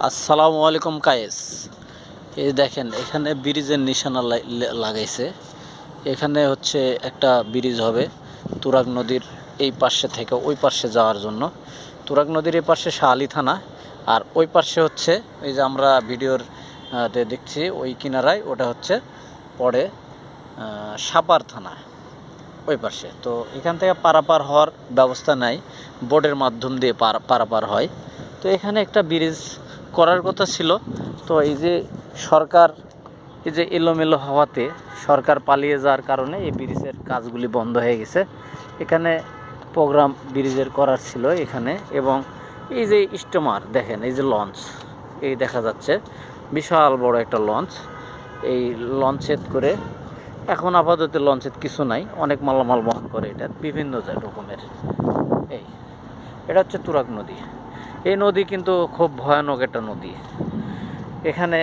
আসসালামু আলাইকুম কায়েস। এই দেখেন এখানে ব্রিজের নিশানা লাগাইছে। এখানে হচ্ছে একটা ব্রিজ হবে তুরাগ নদীর এই পাশে থেকে ওই পাশে যাওয়ার জন্য। তুরাগ নদীর এই পাশে শাহালি থানা, আর ওই পাশে হচ্ছে এই যে আমরা ভিডিওর দেখছি ওই কিনারায়, ওটা হচ্ছে পড়ে সাপার থানা ওই পাশে। তো এখান থেকে পারাপার হওয়ার ব্যবস্থা নাই, বোটের মাধ্যম দিয়ে পারাপার হয়। তো এখানে একটা ব্রিজ করার কথা ছিল। তো এই যে সরকার, এই যে এলোমেলো হওয়াতে সরকার পালিয়ে যাওয়ার কারণে এই ব্রিজের কাজগুলি বন্ধ হয়ে গেছে। এখানে প্রোগ্রাম ব্রিজের করার ছিল এখানে। এবং এই যে স্টিমার দেখেন, এই যে লঞ্চ এই দেখা যাচ্ছে, বিশাল বড় একটা লঞ্চ। এই লঞ্চের করে এখন আপাতত লঞ্চের কিছু নাই, অনেক মালামাল বহন করে এটা বিভিন্ন রকমের। এটা হচ্ছে তুরাগ নদী। এই নদী কিন্তু খুব ভয়ানক একটা নদী। এখানে